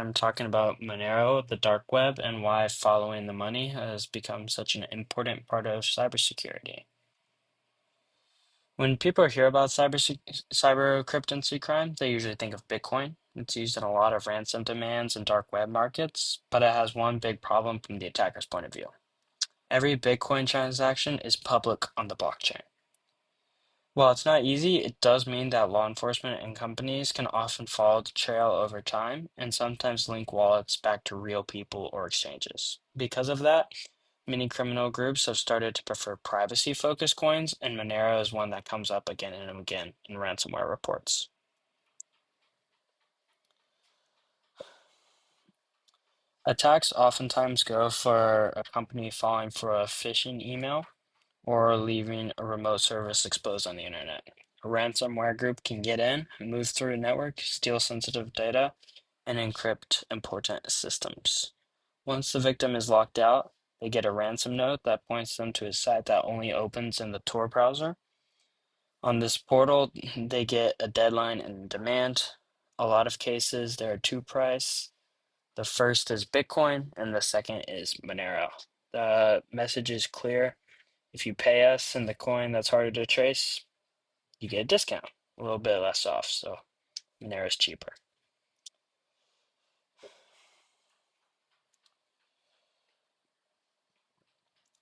time talking about Monero, the dark web, and why following the money has become such an important part of cybersecurity. When people hear about cyber crime, they usually think of Bitcoin. It's used in a lot of ransom demands and dark web markets, but it has one big problem from the attacker's point of view. Every Bitcoin transaction is public on the blockchain. While it's not easy, it does mean that law enforcement and companies can often follow the trail over time and sometimes link wallets back to real people or exchanges. Because of that, many criminal groups have started to prefer privacy-focused coins, and Monero is one that comes up again and again in ransomware reports. Attacks oftentimes go for a company falling for a phishing email or leaving a remote service exposed on the internet. A ransomware group can get in, move through a network, steal sensitive data, and encrypt important systems. Once the victim is locked out, they get a ransom note that points them to a site that only opens in the Tor browser. On this portal, they get a deadline and demand. A lot of cases, there are two prices. The first is Bitcoin, and the second is Monero. The message is clear. If you pay us in the coin that's harder to trace, you get a discount, a little bit less off. So Monero is cheaper.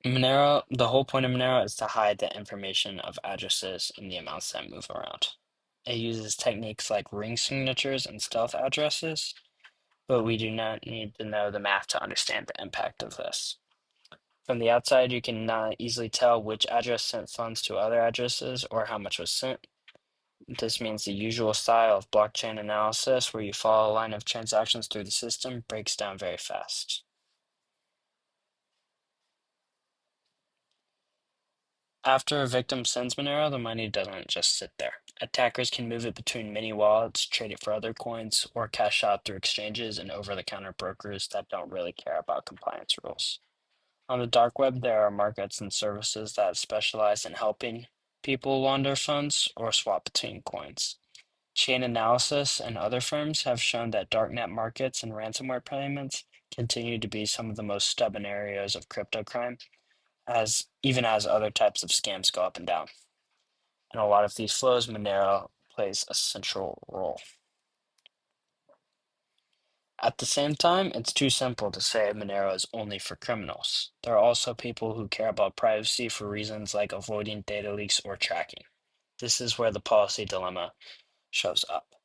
Monero, the whole point of Monero is to hide the information of addresses and the amounts that move around. It uses techniques like ring signatures and stealth addresses, but we do not need to know the math to understand the impact of this. From the outside, you can not easily tell which address sent funds to other addresses or how much was sent. This means the usual style of blockchain analysis, where you follow a line of transactions through the system, breaks down very fast. After a victim sends Monero, the money doesn't just sit there. Attackers can move it between many wallets, trade it for other coins, or cash out through exchanges and over-the-counter brokers that don't really care about compliance rules. On the dark web, there are markets and services that specialize in helping people launder funds or swap between coins. Chain Analysis and other firms have shown that darknet markets and ransomware payments continue to be some of the most stubborn areas of crypto crime, as even as other types of scams go up and down. In a lot of these flows, Monero plays a central role. At the same time, it's too simple to say Monero is only for criminals. There are also people who care about privacy for reasons like avoiding data leaks or tracking. This is where the policy dilemma shows up.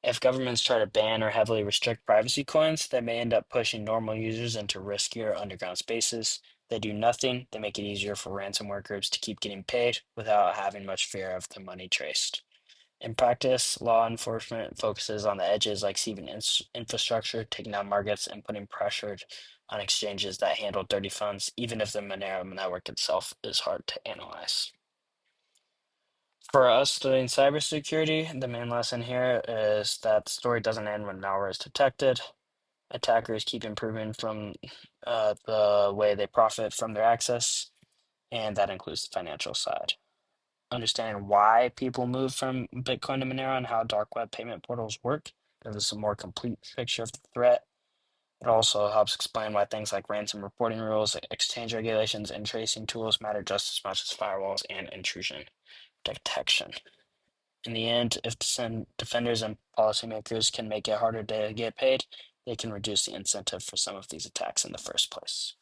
If governments try to ban or heavily restrict privacy coins, they may end up pushing normal users into riskier underground spaces. They do nothing, they make it easier for ransomware groups to keep getting paid without having much fear of the money traced. In practice, law enforcement focuses on the edges like seeding infrastructure, taking down markets, and putting pressure on exchanges that handle dirty funds, even if the Monero network itself is hard to analyze. For us studying cybersecurity, the main lesson here is that the story doesn't end when malware is detected. Attackers keep improving from the way they profit from their access, and that includes the financial side. Understanding why people move from Bitcoin to Monero and how dark web payment portals work gives us a more complete picture of the threat. It also helps explain why things like ransom reporting rules, exchange regulations, and tracing tools matter just as much as firewalls and intrusion detection. In the end, if defenders and policymakers can make it harder to get paid, they can reduce the incentive for some of these attacks in the first place.